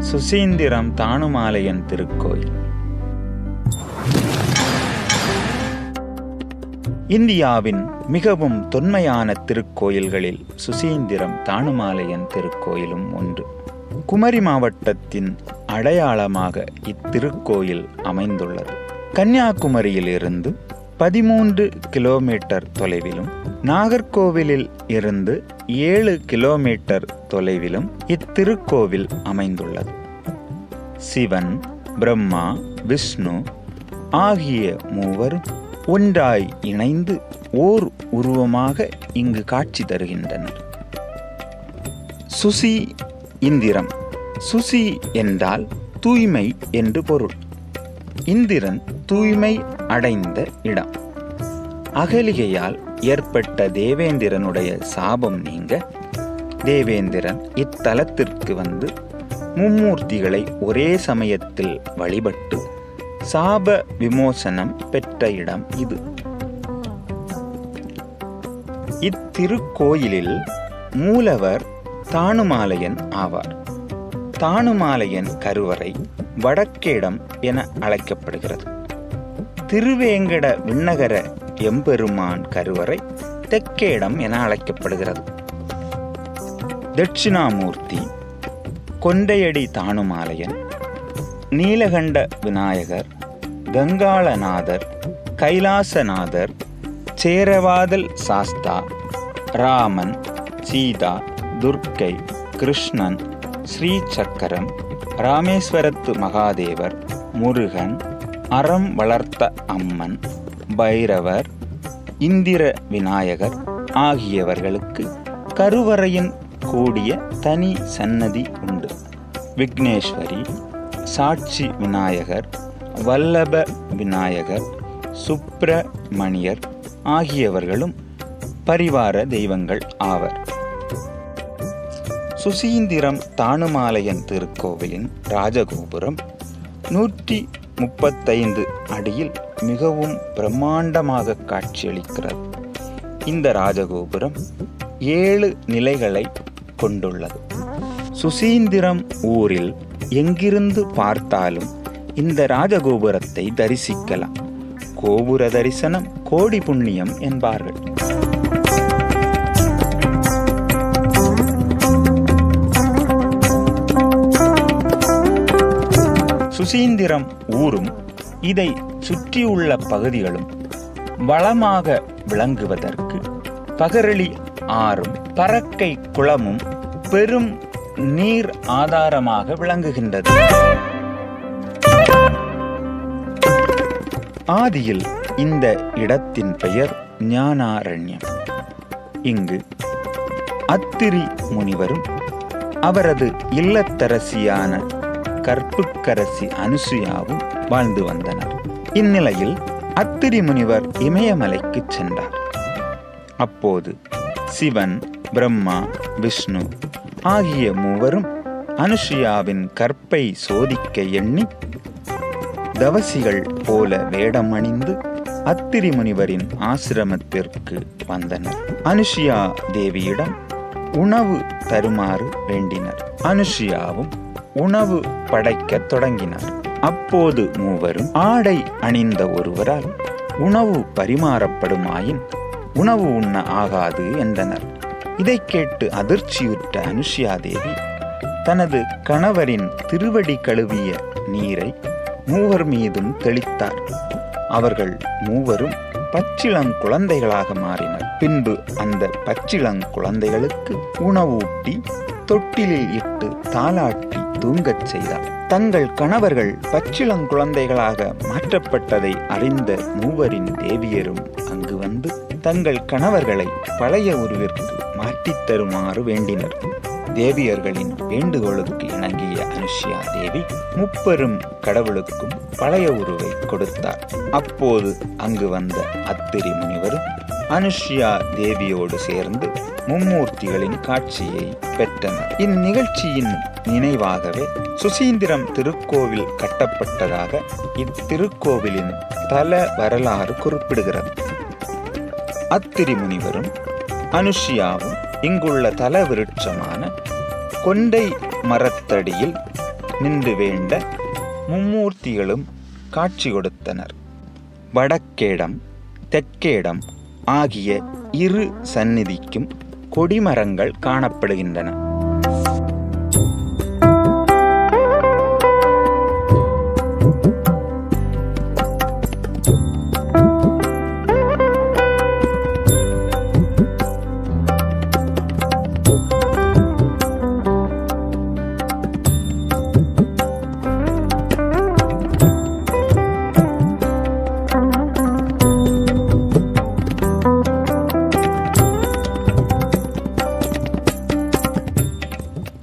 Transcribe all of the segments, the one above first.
சுசீந்திரம் தானுமாலையன் திருக்கோயில். இந்தியாவின் மிகவும் தொன்மையான திருக்கோயில்களில் சுசீந்திரம் தானுமாலையன் திருக்கோயிலும் ஒன்று. குமரி மாவட்டத்தின் அடையாளமாக இத்திருக்கோயில் அமைந்துள்ளது. கன்னியாகுமரியிலிருந்து 13 கிலோமீட்டர் தொலைவிலும், நாகர்கோவிலில் இருந்து 7 கிலோமீட்டர் தொலைவிலும் இத்திருக்கோவில் அமைந்துள்ளது. சிவன், பிரம்மா, விஷ்ணு ஆகிய மூவரும் ஒன்றாய் இணைந்து ஓர் உருவமாக இங்கு காட்சி தருகின்றனர். சுசி இந்திரம். சுசி என்றால் தூய்மை என்று பொருள். இந்திரன் தூய்மை அடைந்த இடம். அகலிகையால் ஏற்பட்ட தேவேந்திரனுடைய சாபம் நீங்க தேவேந்திரன் இத்தலத்திற்கு வந்து மும்மூர்த்திகளை ஒரே சமயத்தில் வழிபட்டு சாப விமோசனம் பெற்ற இடம் இது. இத்திருக்கோயிலில் மூலவர் தானுமாலையன் ஆவார். தானுமாலையன் கருவறை வடக்கேடம் என அழைக்கப்படுகிறது. திருவேங்கட விண்ணகர எம்பெருமான் கருவறை தெக்கேடம் என அழைக்கப்படுகிறது. தட்சிணாமூர்த்தி, கொண்டையடி தானுமாலையன், நீலகண்ட விநாயகர், கங்காளநாதர், கைலாசநாதர், சேரவாதல் சாஸ்தா, ராமன், சீதா, துர்க்கை, கிருஷ்ணன், ஸ்ரீ சக்கரம், ராமேஸ்வரத்து மகாதேவர், முருகன், அறம் வளர்த்த அம்மன், பைரவர், இந்திர விநாயகர் ஆகியவர்களுக்கு கருவறையின் கூடிய தனி சன்னதி உண்டு. விக்னேஸ்வரி, சாட்சி விநாயகர், வல்லப விநாயகர், சுப்பிரமணியர் ஆகியவர்களும் பரிவார தெய்வங்கள் ஆவர். சுசீந்திரம் தானுமாலையன் திருக்கோவிலின் ராஜகோபுரம் 135 அடியில் மிகவும் பிரம்மாண்டமாக காட்சியளிக்கிறது. இந்த ராஜகோபுரம் 7 நிலைகளை கொண்டுள்ளது. சுசீந்திரம் ஊரில் எங்கிருந்து பார்த்தாலும் இந்த ராஜகோபுரத்தை தரிசிக்கலாம். கோபுர தரிசனம் கோடி புண்ணியம் என்பார்கள். சுசீந்திரம் ஊரும் இதை சுற்றியுள்ள பகுதிகளும் வளமாக விளங்குவதற்கு பகரளி ஆறும் பறக்கை குளமும் பெரும் நீர் ஆதாரமாக விளங்குகின்றது. ஆதியில் இந்த இடத்தின் பெயர் ஞானாரண்யம். இங்கு அத்திரி முனிவரும் அவரது இல்லத்தரசியான கற்புக்கரசி அனுசுயாவும் வாழ்ந்து வந்தனர். இந்நிலையில் அத்திரி முனிவர் இமயமலைக்கு சென்றார். அப்போது சிவன், பிரம்மா, விஷ்ணு ஆகிய மூவரும் அனுசுயாவின் கற்பை சோதிக்க எண்ணி தவசிகள் போல வேடம் அணிந்து அத்திரி முனிவரின் ஆசிரமத்திற்கு வந்தனர். அனுசுயா தேவியிடம் உணவு தருமாறு வேண்டினர். அனுசுயாவும் உணவு படைக்க தொடங்கினார். அப்போது மூவரும் ஆடை அணிந்த ஒருவரால் உணவு பரிமாறப்படுமாயின் உணவு உண்ண ஆகாது என்றனர். இதை கேட்டு அதிர்ச்சியுற்ற அனுசுயா தேவி தனது கணவரின் திருவடி கழுவிய நீரை மூவர் மீதும் தெளித்தார். அவர்கள் மூவரும் பச்சிளங்குழந்தைகளாக மாறினர். பின்பு அந்த பச்சிளங்குழந்தைகளுக்கு உணவூட்டி தொட்டிலில் இட்டு தாலாட்டி தூங்கச் செய்தார். தங்கள் கணவர்கள் பச்சிளங்குழந்தைகளாக மாற்றப்பட்டதை அறிந்த மூவரின் தேவியரும் அங்கு வந்து தங்கள் கணவர்களை பழைய உருவிற்கு மாற்றித் தருமாறு வேண்டினர். தேவியர்களின் வேண்டுகோளுக்கு இணங்கிய அனுசுயா தேவி முப்பெரும் கடவுளுக்கும் பழைய உருவை கொடுத்தார். அப்போது அங்கு வந்த அத்திரி முனிவரும் அனுசுயா தேவியோடு சேர்ந்து மும்மூர்த்திகளின் காட்சியை பெற்றனர். இந்நிகழ்ச்சியின் நினைவாகவே சுசீந்திரம் திருக்கோவில் கட்டப்பட்டதாக இத்திருக்கோவிலின் தல வரலாறு குறிப்பிடுகிறது. அத்திரி முனிவரும் அனுசுயாவும் இங்குள்ள தல விருட்சமான கொண்டை மரத்தடியில் நின்று வேண்ட மும்மூர்த்திகளும் காட்சி கொடுத்தனர். வடக்கேடம் தெற்கேடம் ஆகிய இரு சந்நிதிக்கும் கொடிமரங்கள் காணப்படுகின்றன.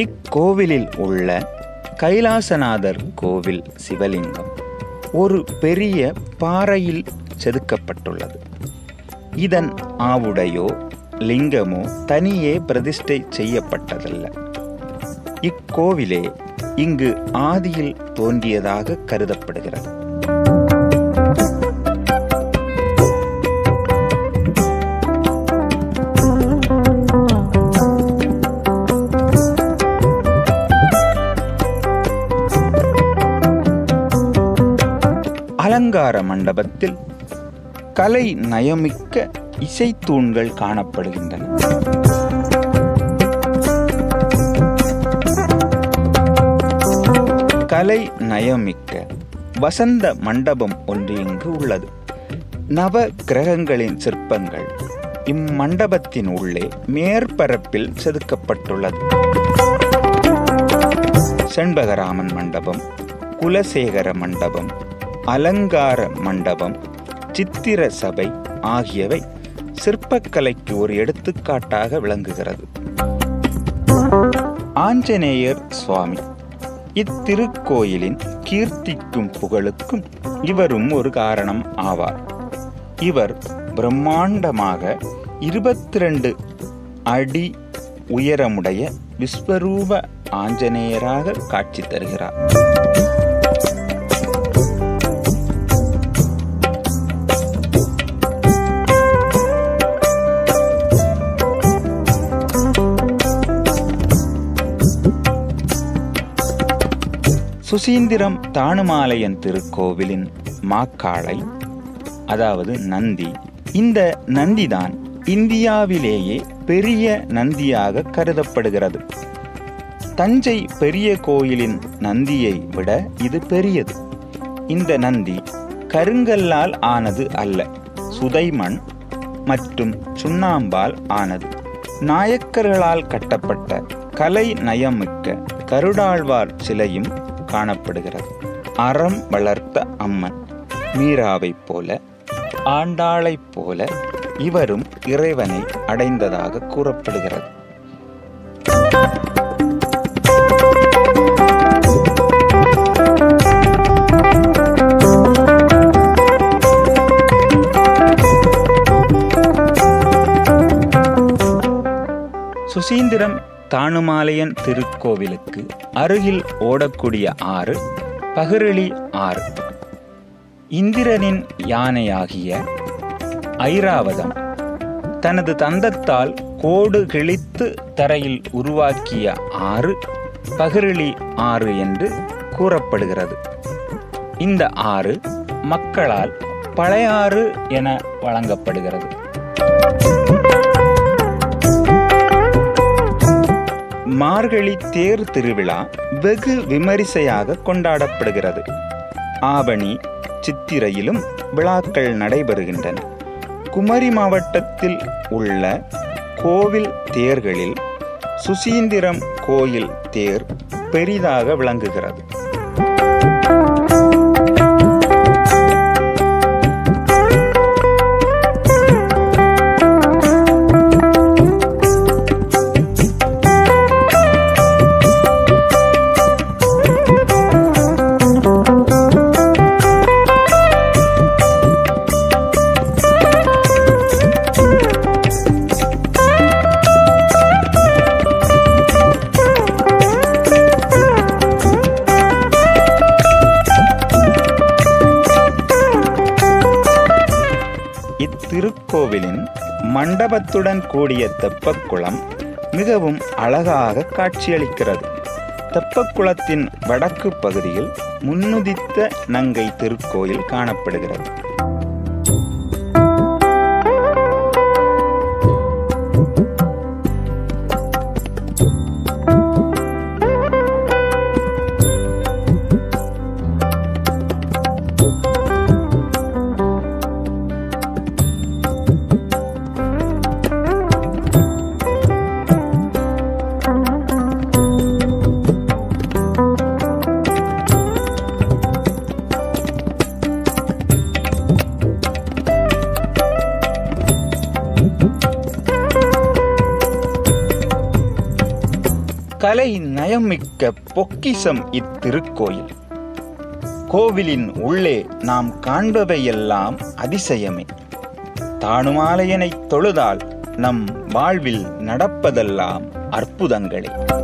இக்கோவிலில் உள்ள கைலாசநாதர் கோவில் சிவலிங்கம் ஒரு பெரிய பாறையில் செதுக்கப்பட்டுள்ளது. இதன் ஆவுடையோ லிங்கமோ தனியே பிரதிஷ்டை செய்யப்பட்டதல்ல. இக்கோவிலே இங்கு ஆதியில் தோன்றியதாக கருதப்படுகிறது. அலங்கார மண்டபத்தில் கலை நயமிக்க இசைத்தூண்கள் காணப்படுகின்றன. கலை நயமிக்க வசந்த மண்டபம் ஒன்று இங்கு உள்ளது. நவ கிரகங்களின் சிற்பங்கள் இம்மண்டபத்தின் உள்ளே மேற்பரப்பில் செதுக்கப்பட்டுள்ளது. செண்பகராமன் மண்டபம், குலசேகர மண்டபம், அலங்கார மண்டபம், சித்திர சபை ஆகியவை சிற்பக்கலைக்கு ஒரு எடுத்துக்காட்டாக விளங்குகிறது. ஆஞ்சநேயர் சுவாமி இத்திருக்கோயிலின் கீர்த்திக்கும் புகழுக்கும் இவரும் ஒரு காரணம் ஆவார். இவர் பிரம்மாண்டமாக 22 அடி உயரமுடைய விஸ்வரூப ஆஞ்சநேயராக காட்சி தருகிறார். சுசீந்திரம் தானுமாலையன் திருக்கோவிலின் மாக்காளை, அதாவது நந்தி, இந்த நந்திதான் இந்தியாவிலேயே பெரிய நந்தியாக கருதப்படுகிறது. தஞ்சை பெரிய கோயிலின் நந்தியை விட இது பெரியது. இந்த நந்தி கருங்கல்லால் ஆனது அல்ல, சுதைமண் மற்றும் சுண்ணாம்பால் ஆனது. நாயக்கர்களால் கட்டப்பட்ட கலை நயமிக்க கருடாழ்வார் சிலையும் காணப்படுகிறது. அறம் வளர்த்த அம்மன் மீராவைப் போல, ஆண்டாளைப் போல இவரும் இறைவனை அடைந்ததாக கூறப்படுகிறது. சுசீந்திரம் தானுமாலையன் திருக்கோவிலுக்கு அருகில் ஓடக்கூடிய ஆறு பகிரளி ஆறு. இந்திரனின் யானையாகிய ஐராவதம் தனது தந்தத்தால் கோடு கிழித்து தரையில் உருவாக்கிய ஆறு பகிரளி ஆறு என்று கூறப்படுகிறது. இந்த ஆறு மக்களால் பழையாறு என வழங்கப்படுகிறது. மார்கழி தேர் திருவிழா வெகு விமரிசையாக கொண்டாடப்படுகிறது. ஆவணி சித்திரையிலும் விழாக்கள் நடைபெறுகின்றன. குமரி மாவட்டத்தில் உள்ள கோவில் தேர்களில் சுசீந்திரம் கோயில் தேர் பெரிதாக விளங்குகிறது. இத்திருக்கோவிலின் மண்டபத்துடன் கூடிய தெப்பக்குளம் மிகவும் அழகாக காட்சியளிக்கிறது. தெப்பக்குளத்தின் வடக்கு பகுதியில் முன்னுதித்த நங்கை திருக்கோயில் காணப்படுகிறது. கலை நயமிக்க பொக்கிஷம் இத்திருக்கோயில். கோவிலின் உள்ளே நாம் காண்பவையெல்லாம் அதிசயமே. தானுமாலையனை தொழுதால் நம் வாழ்வில் நடப்பதெல்லாம் அற்புதங்களே.